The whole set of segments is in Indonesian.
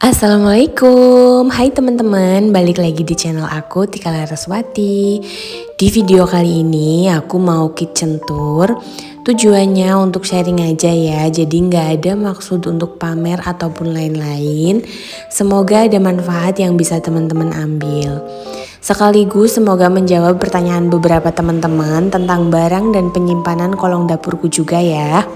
Assalamualaikum, hai teman-teman, balik lagi di channel aku Tika Laraswati. Di video kali ini aku mau kitchen tour. Tujuannya untuk sharing aja ya, jadi nggak ada maksud untuk pamer ataupun lain-lain. Semoga ada manfaat yang bisa teman-teman ambil. Sekaligus semoga menjawab pertanyaan beberapa teman-teman tentang barang dan penyimpanan kolong dapurku juga ya.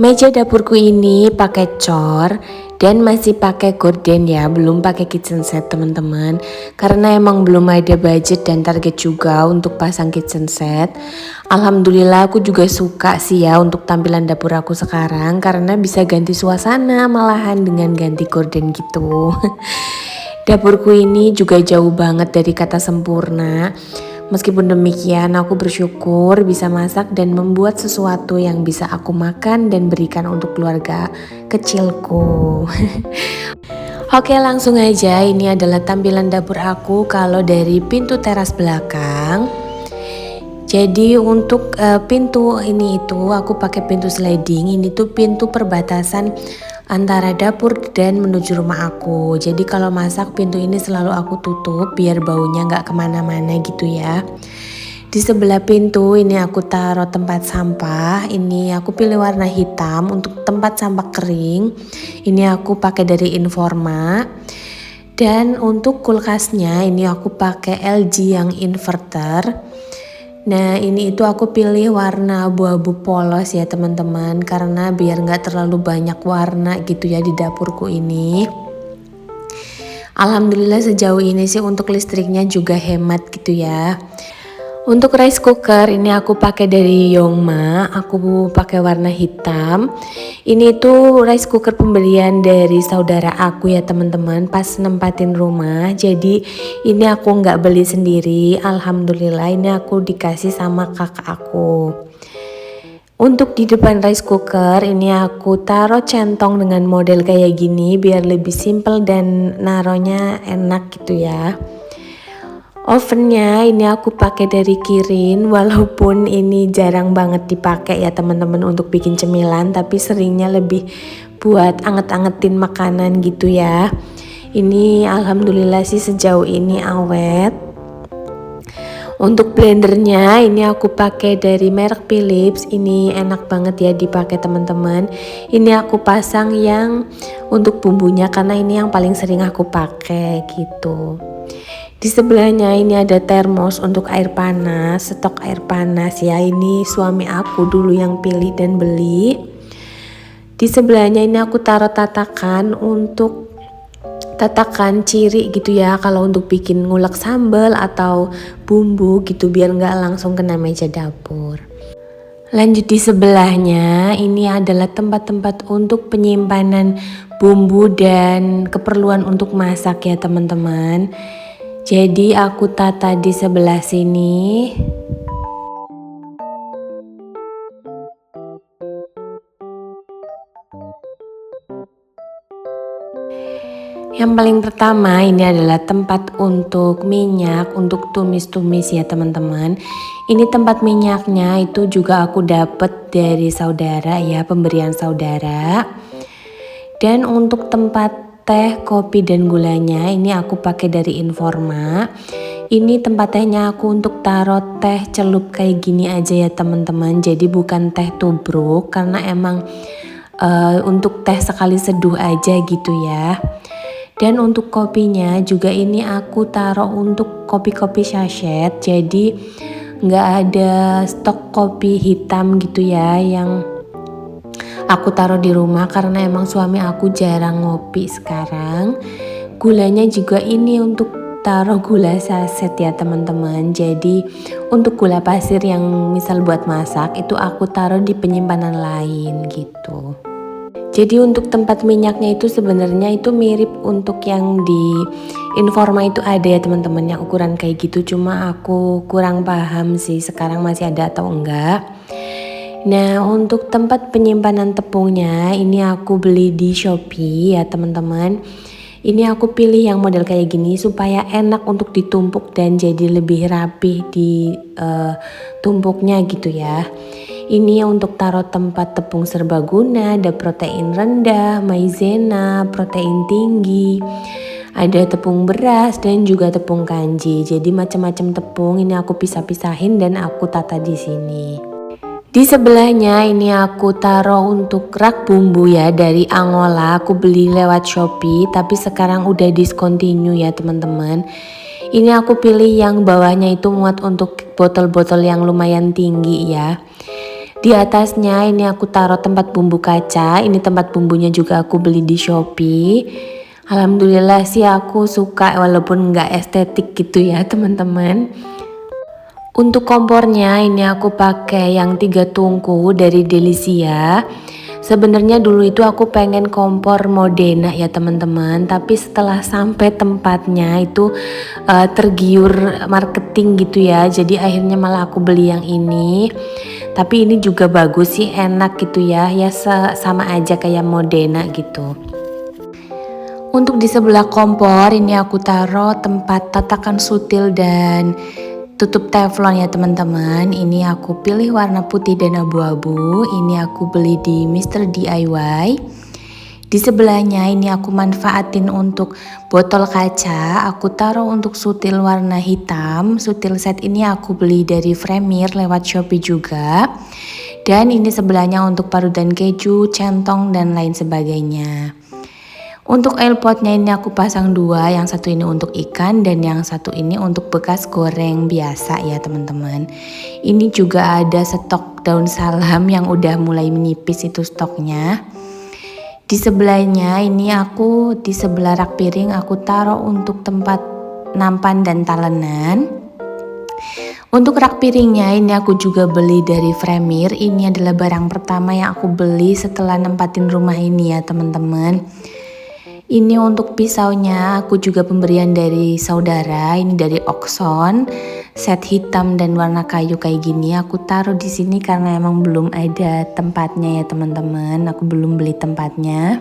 Meja dapurku ini pakai cor dan masih pakai gorden ya, belum pakai kitchen set teman-teman. Karena emang belum ada budget dan target juga untuk pasang kitchen set. Alhamdulillah aku juga suka sih ya untuk tampilan dapur aku sekarang karena bisa ganti suasana malahan dengan ganti gorden gitu. Dapurku ini juga jauh banget dari kata sempurna. Meskipun demikian, aku bersyukur bisa masak dan membuat sesuatu yang bisa aku makan dan berikan untuk keluarga kecilku. Oke, langsung aja. Ini adalah tampilan dapur aku kalau dari pintu teras belakang. Jadi untuk pintu ini itu aku pakai pintu sliding. Ini tuh pintu perbatasan antara dapur dan menuju rumah aku. Jadi kalau masak pintu ini selalu aku tutup biar baunya nggak kemana-mana gitu ya. Di sebelah pintu ini aku taruh tempat sampah. Ini aku pilih warna hitam untuk tempat sampah kering. Ini aku pakai dari Informa. Dan untuk kulkasnya ini aku pakai LG yang inverter. Nah ini itu aku pilih warna abu-abu polos ya teman-teman, karena biar nggak terlalu banyak warna gitu ya di dapurku ini. Alhamdulillah sejauh ini sih untuk listriknya juga hemat gitu ya. Untuk rice cooker ini aku pakai dari Yongma, aku pakai warna hitam. Ini tuh rice cooker pemberian dari saudara aku ya teman-teman pas nempatin rumah. Jadi ini aku nggak beli sendiri, alhamdulillah ini aku dikasih sama kakak aku. Untuk di depan rice cooker ini aku taruh centong dengan model kayak gini biar lebih simple dan naronya enak gitu ya. Ovennya ini aku pakai dari Kirin, walaupun ini jarang banget dipakai ya teman-teman untuk bikin cemilan, tapi seringnya lebih buat anget-angetin makanan gitu ya. Ini alhamdulillah sih sejauh ini awet. Untuk blendernya ini aku pakai dari merek Philips, ini enak banget ya dipakai teman-teman. Ini aku pasang yang untuk bumbunya karena ini yang paling sering aku pakai gitu. Di sebelahnya ini ada termos untuk air panas, stok air panas ya. Ini suami aku dulu yang pilih dan beli. Di sebelahnya ini aku taruh tatakan untuk tatakan ciri gitu ya, kalau untuk bikin ngulek sambal atau bumbu gitu biar nggak langsung kena meja dapur. Lanjut di sebelahnya ini adalah tempat-tempat untuk penyimpanan bumbu dan keperluan untuk masak ya teman-teman. Jadi aku tata di sebelah sini. Yang paling pertama ini adalah tempat untuk minyak, untuk tumis-tumis ya teman-teman. Ini tempat minyaknya itu juga aku dapat dari saudara ya, pemberian saudara. Dan untuk tempat teh, kopi dan gulanya ini aku pakai dari Informa. Ini tempat tehnya aku untuk taruh teh celup kayak gini aja ya teman-teman. Jadi bukan teh tubruk karena emang untuk teh sekali seduh aja gitu ya. Dan untuk kopinya juga ini aku taruh untuk kopi-kopi sachet. Jadi nggak ada stok kopi hitam gitu ya yang aku taruh di rumah karena emang suami aku jarang ngopi sekarang. Gulanya juga ini untuk taruh gula saset ya teman-teman. Jadi untuk gula pasir yang misal buat masak itu aku taruh di penyimpanan lain gitu. Jadi untuk tempat minyaknya itu sebenarnya itu mirip untuk yang di Informa itu ada ya teman-teman yang ukuran kayak gitu. Cuma aku kurang paham sih sekarang masih ada atau enggak. Nah untuk tempat penyimpanan tepungnya ini aku beli di Shopee ya teman-teman. Ini aku pilih yang model kayak gini supaya enak untuk ditumpuk dan jadi lebih rapi di tumpuknya gitu ya. Ini untuk taruh tempat tepung serbaguna, ada protein rendah, maizena, protein tinggi, ada tepung beras dan juga tepung kanji. Jadi macam-macam tepung ini aku pisah-pisahin dan aku tata di sini. Di sebelahnya ini aku taruh untuk rak bumbu ya, dari Angola. Aku beli lewat Shopee tapi sekarang udah discontinue ya teman-teman. Ini aku pilih yang bawahnya itu muat untuk botol-botol yang lumayan tinggi ya. Di atasnya ini aku taruh tempat bumbu kaca. Ini tempat bumbunya juga aku beli di Shopee. Alhamdulillah sih aku suka walaupun nggak estetik gitu ya teman-teman. Untuk kompornya ini aku pakai yang 3 tungku dari Delisia. Sebenarnya dulu itu aku pengen kompor Modena ya teman-teman, tapi setelah sampai tempatnya itu tergiur marketing gitu ya, jadi akhirnya malah aku beli yang ini. Tapi ini juga bagus sih, enak gitu ya, sama aja kayak Modena gitu. Untuk di sebelah kompor ini aku taruh tempat tatakan sutil dan tutup teflon ya teman-teman. Ini aku pilih warna putih dan abu-abu. Ini aku beli di Mr. DIY. Di sebelahnya ini aku manfaatin untuk botol kaca. Aku taruh untuk sutil warna hitam. Sutil set ini aku beli dari Premier lewat Shopee juga. Dan ini sebelahnya untuk parutan keju, centong dan lain sebagainya. Untuk oil potnya ini aku pasang 2, yang satu ini untuk ikan dan yang satu ini untuk bekas goreng biasa ya teman-teman. Ini juga ada stok daun salam yang udah mulai menipis itu stoknya. Di sebelahnya ini aku di sebelah rak piring aku taruh untuk tempat nampan dan talenan. Untuk rak piringnya ini aku juga beli dari Premier. Ini adalah barang pertama yang aku beli setelah nempatin rumah ini ya teman-teman. Ini untuk pisaunya aku juga pemberian dari saudara, ini dari Oxon, set hitam dan warna kayu kayak gini. Aku taruh di sini karena emang belum ada tempatnya ya teman-teman. Aku belum beli tempatnya.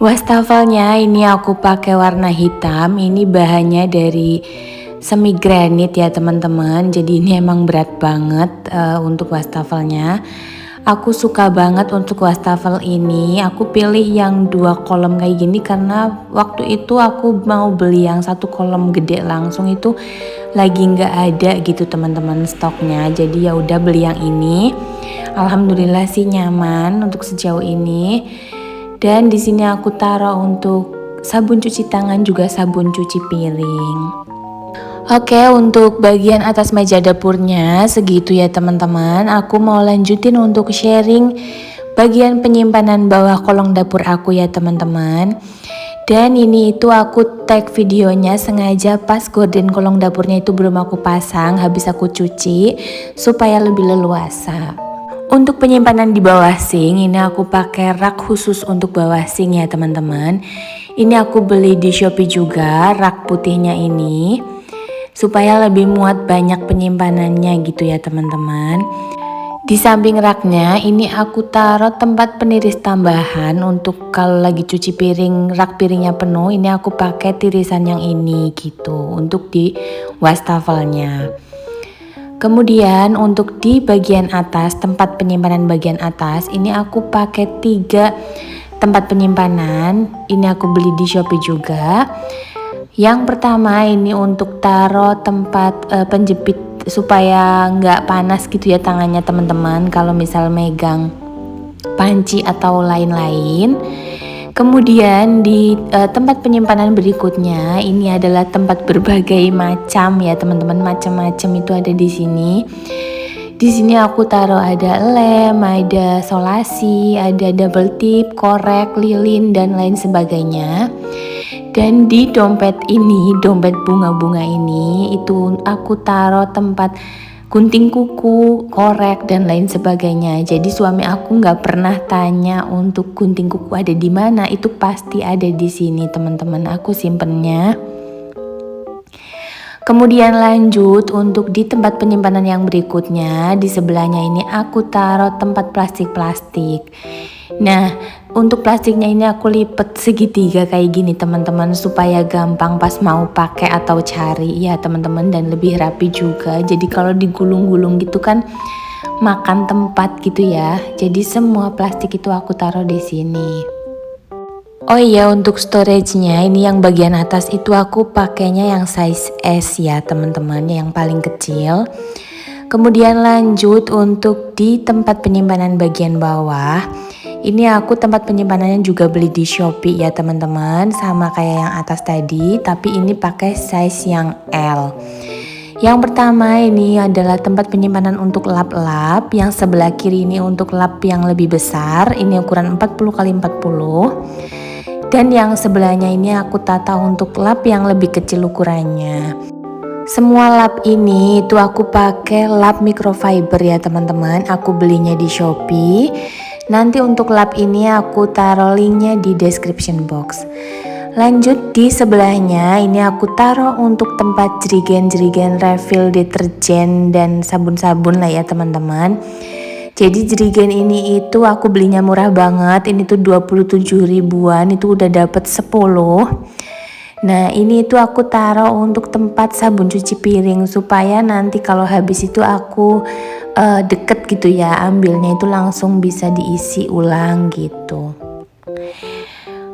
Wastafelnya ini aku pakai warna hitam. Ini bahannya dari semi granit ya teman-teman. Jadi ini emang berat banget untuk wastafelnya. Aku suka banget untuk wastafel ini. Aku pilih yang 2 kolom kayak gini karena waktu itu aku mau beli yang 1 kolom gede langsung itu lagi nggak ada gitu teman-teman stoknya. Jadi ya udah beli yang ini. Alhamdulillah sih nyaman untuk sejauh ini. Dan di sini aku taruh untuk sabun cuci tangan juga sabun cuci piring. Oke, untuk bagian atas meja dapurnya segitu ya teman-teman. Aku mau lanjutin untuk sharing bagian penyimpanan bawah kolong dapur aku ya teman-teman. Dan ini itu aku tag videonya sengaja pas gorden kolong dapurnya itu belum aku pasang, habis aku cuci supaya lebih leluasa. Untuk penyimpanan di bawah sink ini aku pakai rak khusus untuk bawah sink ya teman-teman. Ini aku beli di Shopee juga, rak putihnya ini. Supaya lebih muat banyak penyimpanannya gitu ya teman-teman. Di samping raknya ini aku taruh tempat peniris tambahan untuk kalau lagi cuci piring, rak piringnya penuh, ini aku pakai tirisan yang ini gitu untuk di wastafelnya. Kemudian untuk di bagian atas, tempat penyimpanan bagian atas, ini aku pakai 3 tempat penyimpanan. Ini aku beli di Shopee juga. Yang pertama ini untuk taruh tempat penjepit supaya nggak panas gitu ya tangannya teman-teman kalau misal megang panci atau lain-lain. Kemudian di tempat penyimpanan berikutnya ini adalah tempat berbagai macam ya teman-teman, macam-macam itu ada di sini. Di sini aku taruh ada lem, ada solasi, ada double tip, korek, lilin dan lain sebagainya. Dan di dompet ini, dompet bunga-bunga ini, itu aku taruh tempat gunting kuku, korek, dan lain sebagainya. Jadi suami aku nggak pernah tanya untuk gunting kuku ada di mana, itu pasti ada di sini teman-teman. Aku simpennya. Kemudian lanjut untuk di tempat penyimpanan yang berikutnya, di sebelahnya ini aku taruh tempat plastik-plastik. Nah, untuk plastiknya ini aku lipat segitiga kayak gini teman-teman supaya gampang pas mau pakai atau cari ya teman-teman, dan lebih rapi juga. Jadi kalau digulung-gulung gitu kan makan tempat gitu ya. Jadi semua plastik itu aku taruh di sini. Oh iya, untuk storage-nya ini yang bagian atas itu aku pakainya yang size S ya teman-teman, yang paling kecil. Kemudian lanjut untuk di tempat penyimpanan bagian bawah. Ini aku tempat penyimpanannya juga beli di Shopee ya teman-teman, sama kayak yang atas tadi, tapi ini pakai size yang L. Yang pertama ini adalah tempat penyimpanan untuk lap-lap, yang sebelah kiri ini untuk lap yang lebih besar, ini ukuran 40 x 40. Dan yang sebelahnya ini aku tata untuk lap yang lebih kecil ukurannya. Semua lap ini itu aku pakai lap microfiber ya teman-teman, aku belinya di Shopee. Nanti untuk lap ini aku taruh linknya di description box. Lanjut di sebelahnya ini aku taruh untuk tempat jerigen-jerigen refill deterjen dan sabun-sabun lah ya teman-teman. Jadi jerigen ini itu aku belinya murah banget, ini tuh 27 ribuan, itu udah dapet 10. Nah ini itu aku taruh untuk tempat sabun cuci piring, supaya nanti kalau habis itu aku deket gitu ya, ambilnya itu langsung bisa diisi ulang gitu.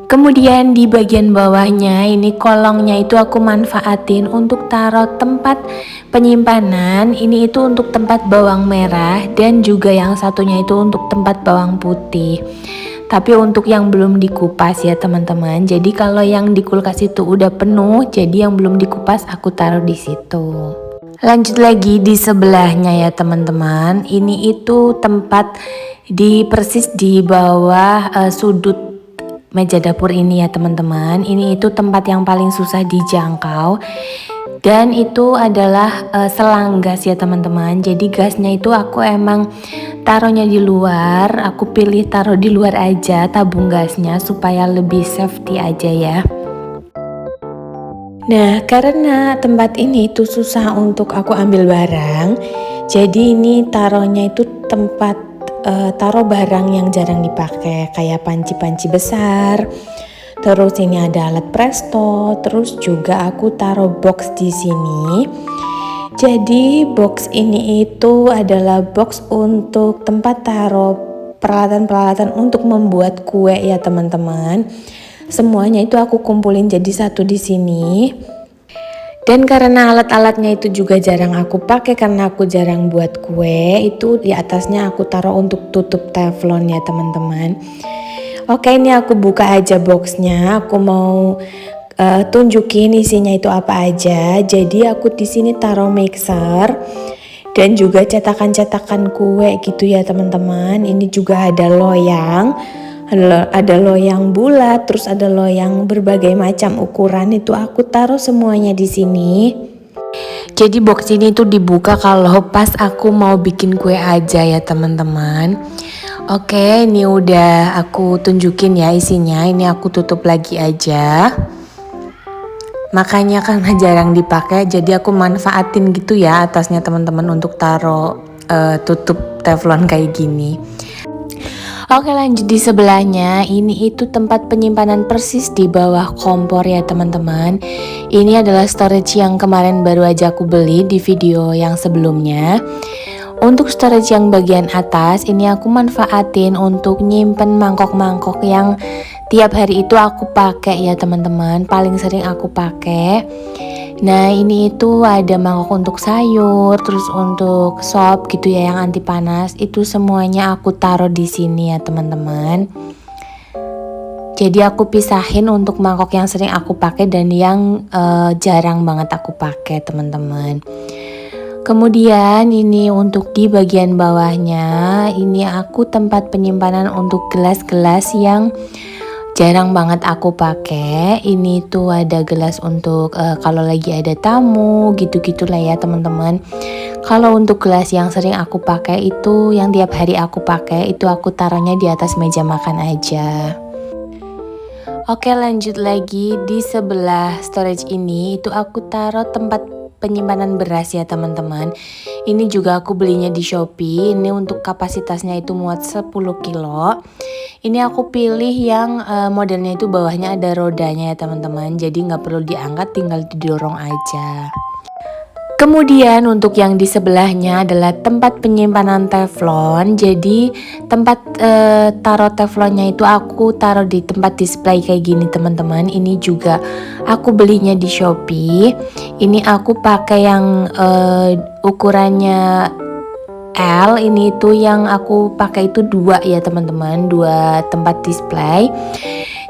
Kemudian di bagian bawahnya ini kolongnya itu aku manfaatin untuk taruh tempat penyimpanan. Ini itu untuk tempat bawang merah, dan juga yang satunya itu untuk tempat bawang putih. Tapi untuk yang belum dikupas ya teman-teman. Jadi kalau yang di kulkas itu udah penuh, jadi yang belum dikupas aku taruh di situ. Lanjut lagi di sebelahnya ya teman-teman. Ini itu tempat persis di bawah sudut meja dapur ini ya teman-teman. Ini itu tempat yang paling susah dijangkau. Dan itu adalah selang gas ya teman-teman. Jadi gasnya itu aku emang taruhnya di luar. Aku pilih taruh di luar aja tabung gasnya supaya lebih safety aja ya. Nah karena tempat ini itu susah untuk aku ambil barang, jadi ini taruhnya itu tempat taruh barang yang jarang dipakai, kayak panci-panci besar. Terus ini ada alat presto, terus juga aku taruh box di sini. Jadi box ini itu adalah box untuk tempat taruh peralatan-peralatan untuk membuat kue ya teman-teman. Semuanya itu aku kumpulin jadi satu di sini. Dan karena alat-alatnya itu juga jarang aku pakai karena aku jarang buat kue, itu di atasnya aku taruh untuk tutup teflon ya teman-teman. Oke, ini aku buka aja boxnya. Aku mau tunjukin isinya itu apa aja. Jadi aku di sini taruh mixer dan juga cetakan-cetakan kue gitu ya teman-teman. Ini juga ada loyang. Ada loyang bulat, terus ada loyang berbagai macam ukuran, itu aku taruh semuanya di sini. Jadi box ini tuh dibuka kalau pas aku mau bikin kue aja ya teman-teman. Oke, ini udah aku tunjukin ya isinya. Ini aku tutup lagi aja. Makanya karena jarang dipakai, jadi aku manfaatin gitu ya atasnya teman-teman untuk taruh tutup teflon kayak gini. Oke, lanjut di sebelahnya. Ini itu tempat penyimpanan persis di bawah kompor ya teman-teman. Ini adalah storage yang kemarin baru aja aku beli di video yang sebelumnya. Untuk storage yang bagian atas ini aku manfaatin untuk nyimpen mangkok-mangkok yang tiap hari itu aku pakai ya teman-teman. Paling sering aku pakai. Nah ini itu ada mangkok untuk sayur, terus untuk sop gitu ya yang anti panas, itu semuanya aku taruh di sini ya teman-teman. Jadi aku pisahin untuk mangkok yang sering aku pakai dan yang jarang banget aku pakai teman-teman. Kemudian ini untuk di bagian bawahnya, ini aku tempat penyimpanan untuk gelas-gelas yang jarang banget aku pakai. Ini tuh ada gelas untuk kalau lagi ada tamu gitu-gitu lah ya teman-teman. Kalau untuk gelas yang sering aku pakai itu, yang tiap hari aku pakai itu, aku taruhnya di atas meja makan aja. Oke, lanjut lagi di sebelah storage ini itu aku taruh tempat penyimpanan beras ya teman-teman. Ini juga aku belinya di Shopee. Ini untuk kapasitasnya itu muat 10 kilo. Ini aku pilih yang modelnya itu bawahnya ada rodanya ya teman-teman. Jadi nggak perlu diangkat, tinggal didorong aja. Kemudian untuk yang di sebelahnya adalah tempat penyimpanan teflon. Jadi tempat taruh teflonnya itu aku taruh di tempat display kayak gini teman-teman. Ini juga aku belinya di Shopee. Ini aku pakai yang ukurannya L. Ini itu yang aku pakai itu 2 ya teman-teman, 2 tempat display.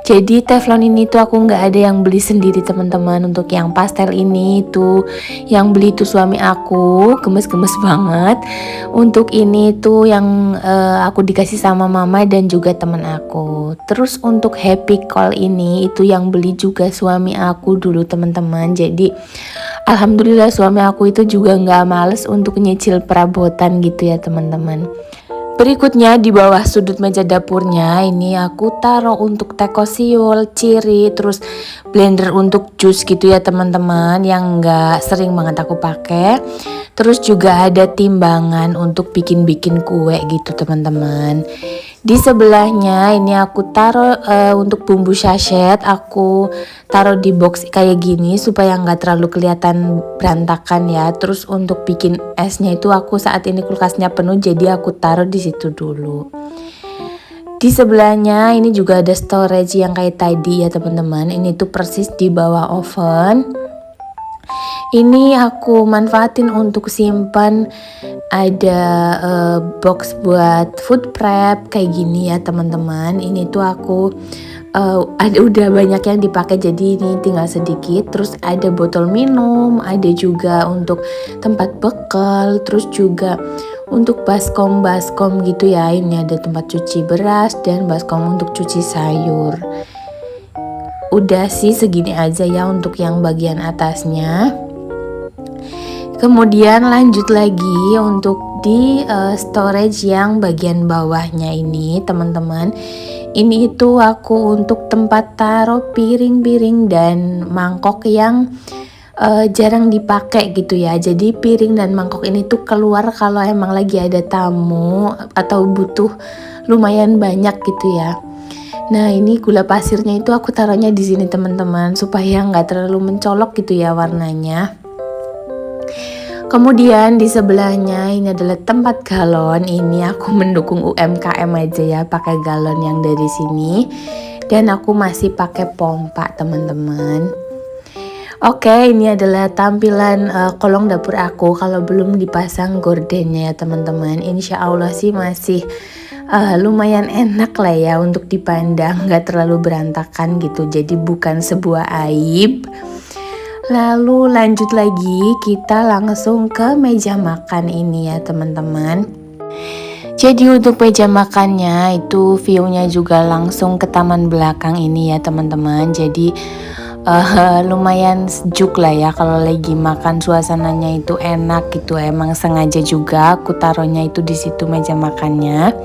Jadi teflon ini tuh aku nggak ada yang beli sendiri teman-teman. Untuk yang pastel ini tuh yang beli tuh suami aku, gemes-gemes banget. Untuk ini tuh yang aku dikasih sama mama dan juga teman aku. Terus untuk happy call ini itu yang beli juga suami aku dulu teman-teman. Jadi alhamdulillah suami aku itu juga nggak males untuk nyicil perabotan gitu ya teman-teman. Berikutnya di bawah sudut meja dapurnya ini aku taruh untuk teko siul, ciri, terus blender untuk jus gitu ya teman-teman yang nggak sering banget aku pakai. Terus juga ada timbangan untuk bikin-bikin kue gitu teman-teman. Di sebelahnya ini aku taruh untuk bumbu sachet, aku taruh di box kayak gini supaya nggak terlalu kelihatan berantakan ya. Terus untuk bikin esnya itu aku saat ini kulkasnya penuh jadi aku taruh di situ dulu. Di sebelahnya ini juga ada storage yang kayak tadi ya teman-teman. Ini tuh persis di bawah oven. Ini aku manfaatin untuk simpan, ada box buat food prep kayak gini ya teman-teman. Ini tuh aku udah banyak yang dipakai jadi ini tinggal sedikit. Terus ada botol minum, ada juga untuk tempat bekal, terus juga untuk baskom gitu ya. Ini ada tempat cuci beras dan baskom untuk cuci sayur. Udah sih segini aja ya untuk yang bagian atasnya. Kemudian lanjut lagi untuk di storage yang bagian bawahnya ini teman-teman. Ini itu aku untuk tempat taruh piring-piring dan mangkok yang jarang dipakai gitu ya. Jadi piring dan mangkok ini tuh keluar kalau emang lagi ada tamu atau butuh lumayan banyak gitu ya. Nah ini gula pasirnya itu aku taruhnya di sini teman-teman supaya nggak terlalu mencolok gitu ya warnanya. Kemudian di sebelahnya ini adalah tempat galon. Ini aku mendukung UMKM aja ya, pakai galon yang dari sini. Dan aku masih pakai pompa teman-teman. Oke, ini adalah tampilan kolong dapur aku kalau belum dipasang gordennya ya teman-teman. Insya Allah sih masih lumayan enak lah ya untuk dipandang, nggak terlalu berantakan gitu. Jadi bukan sebuah aib. Lalu lanjut lagi kita langsung ke meja makan ini ya teman-teman. Jadi untuk meja makannya itu view-nya juga langsung ke taman belakang ini ya teman-teman. Jadi lumayan sejuk lah ya kalau lagi makan, suasananya itu enak gitu. Emang sengaja juga aku taruhnya itu di situ meja makannya.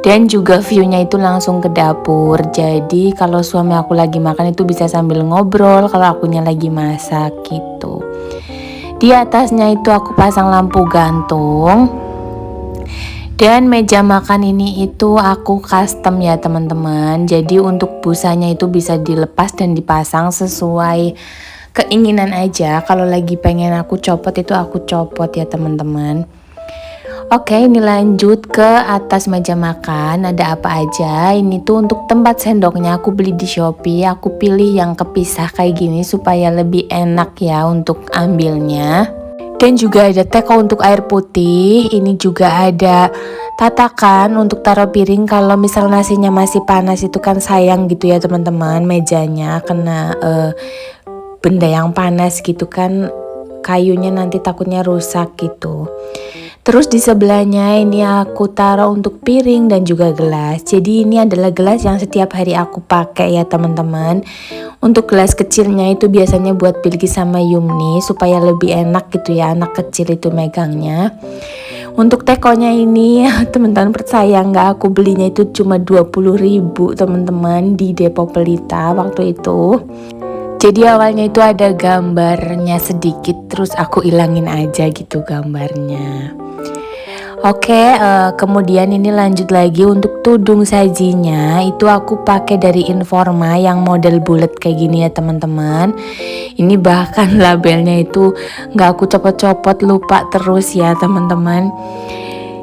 Dan juga view-nya itu langsung ke dapur. Jadi kalau suami aku lagi makan itu bisa sambil ngobrol kalau akunya lagi masak gitu. Di atasnya itu aku pasang lampu gantung. Dan meja makan ini itu aku custom ya teman-teman. Jadi untuk busanya itu bisa dilepas dan dipasang sesuai keinginan aja. Kalau lagi pengen aku copot itu aku copot ya teman-teman. Oke, ini lanjut ke atas meja makan. Ada apa aja? Ini tuh untuk tempat sendoknya aku beli di Shopee. Aku pilih yang kepisah kayak gini supaya lebih enak ya untuk ambilnya. Dan juga ada teko untuk air putih. Ini juga ada tatakan untuk taruh piring. Kalau misal nasinya masih panas itu kan sayang gitu ya teman-teman. Mejanya kena benda yang panas gitu kan. Kayunya nanti takutnya rusak gitu. Terus di sebelahnya ini aku taruh untuk piring dan juga gelas. Jadi ini adalah gelas yang setiap hari aku pakai ya teman-teman. Untuk gelas kecilnya itu biasanya buat Bilqis sama Yumni supaya lebih enak gitu ya anak kecil itu megangnya. Untuk tekonya ini teman-teman percaya nggak, aku belinya itu cuma 20.000 teman-teman di Depo Pelita waktu itu. Jadi awalnya itu ada gambarnya sedikit terus aku ilangin aja gitu gambarnya. Oke, kemudian ini lanjut lagi untuk tudung sajinya itu aku pakai dari Informa yang model bulat kayak gini ya teman-teman. Ini bahkan labelnya itu nggak aku copot-copot, lupa terus ya teman-teman.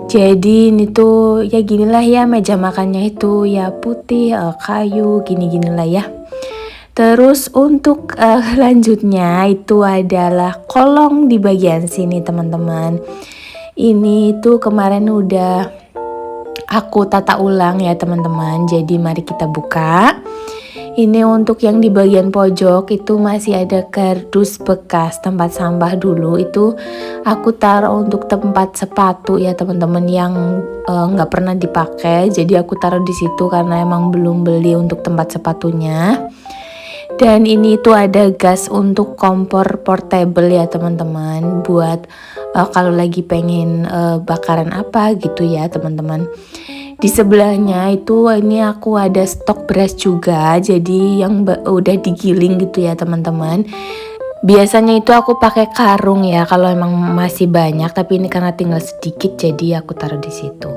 Jadi ini tuh ya ginilah ya, meja makannya itu ya putih, kayu gini-ginilah ya. Terus untuk lanjutnya itu adalah kolong di bagian sini teman-teman. Ini tuh kemarin udah aku tata ulang ya teman-teman. Jadi mari kita buka. Ini untuk yang di bagian pojok itu masih ada kardus bekas tempat sampah dulu. Itu aku taruh untuk tempat sepatu ya teman-teman yang nggak pernah dipakai. Jadi aku taruh di situ karena emang belum beli untuk tempat sepatunya. Dan ini tuh ada gas untuk kompor portable ya teman-teman, buat kalau lagi pengen bakaran apa gitu ya teman-teman. Di sebelahnya itu ini aku ada stok beras juga, jadi yang udah digiling gitu ya teman-teman. Biasanya itu aku pakai karung ya kalau emang masih banyak, tapi ini karena tinggal sedikit jadi aku taruh di situ.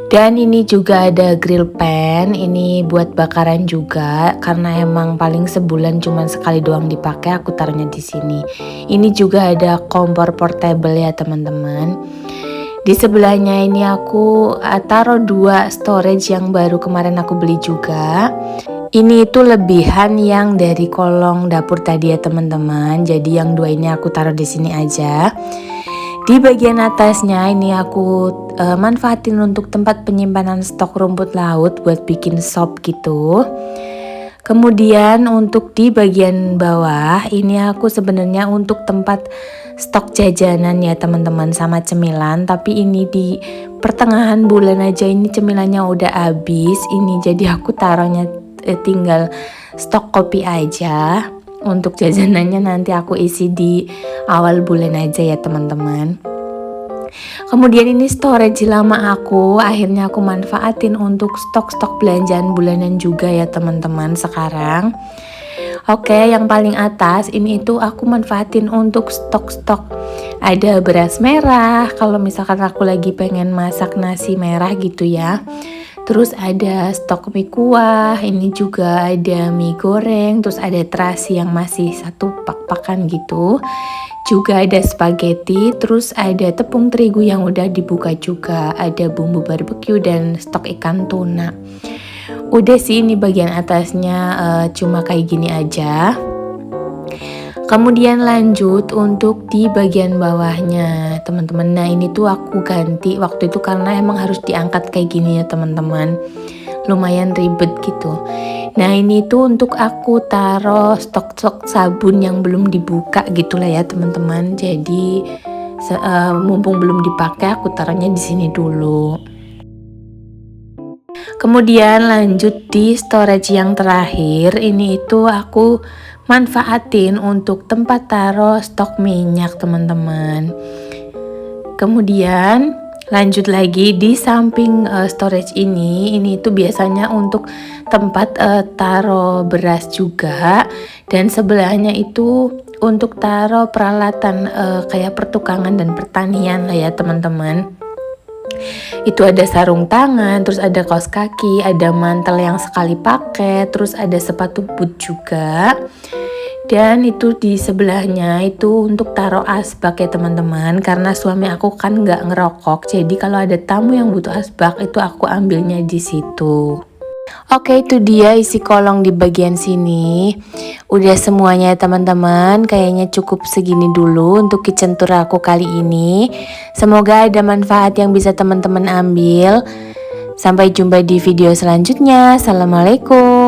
Dan ini juga ada grill pan, ini buat bakaran juga karena emang paling sebulan cuman sekali doang dipakai, aku taruhnya di sini. Ini juga ada kompor portable ya teman-teman. Di sebelahnya ini aku taruh 2 storage yang baru kemarin aku beli juga. Ini itu lebihan yang dari kolong dapur tadi ya teman-teman. Jadi yang 2 ini aku taruh di sini aja. Di bagian atasnya ini aku manfaatin untuk tempat penyimpanan stok rumput laut buat bikin sop gitu. Kemudian untuk di bagian bawah ini aku sebenarnya untuk tempat stok jajanan ya teman-teman sama cemilan. Tapi ini di pertengahan bulan aja ini cemilannya udah habis. Ini jadi aku taruhnya tinggal stok kopi aja. Untuk jajanannya nanti aku isi di awal bulan aja ya teman-teman. Kemudian ini storage lama aku, akhirnya aku manfaatin untuk stok-stok belanjaan bulanan juga ya teman-teman sekarang. Oke, yang paling atas ini itu aku manfaatin untuk stok-stok. Ada beras merah, kalau misalkan aku lagi pengen masak nasi merah gitu ya. Terus ada stok mie kuah, ini juga ada mie goreng, terus ada terasi yang masih 1 pak-pakan gitu. Juga ada spaghetti, terus ada tepung terigu yang udah dibuka juga, ada bumbu barbeque dan stok ikan tuna. Udah sih ini bagian atasnya cuma kayak gini aja. Kemudian lanjut untuk di bagian bawahnya teman-teman. Nah ini tuh aku ganti waktu itu karena emang harus diangkat kayak gini ya teman-teman. Lumayan ribet gitu. Nah ini tuh untuk aku taruh stok-stok sabun yang belum dibuka gitulah ya teman-teman. Jadi mumpung belum dipakai aku taruhnya di sini dulu. Kemudian lanjut di storage yang terakhir. Ini itu aku manfaatin untuk tempat taruh stok minyak teman-teman. Kemudian lanjut lagi di samping storage ini itu biasanya untuk tempat taruh beras juga, dan sebelahnya itu untuk taruh peralatan kayak pertukangan dan pertanian lah ya teman-teman. Itu ada sarung tangan, terus ada kaos kaki, ada mantel yang sekali pakai, terus ada sepatu boot juga. Dan itu di sebelahnya itu untuk taruh asbak ya teman-teman, karena suami aku kan nggak ngerokok, jadi kalau ada tamu yang butuh asbak itu aku ambilnya di situ. Oke, itu dia isi kolong di bagian sini. Udah semuanya ya teman-teman, kayaknya cukup segini dulu untuk kitchen tour aku kali ini. Semoga ada manfaat yang bisa teman-teman ambil. Sampai jumpa di video selanjutnya. Assalamualaikum.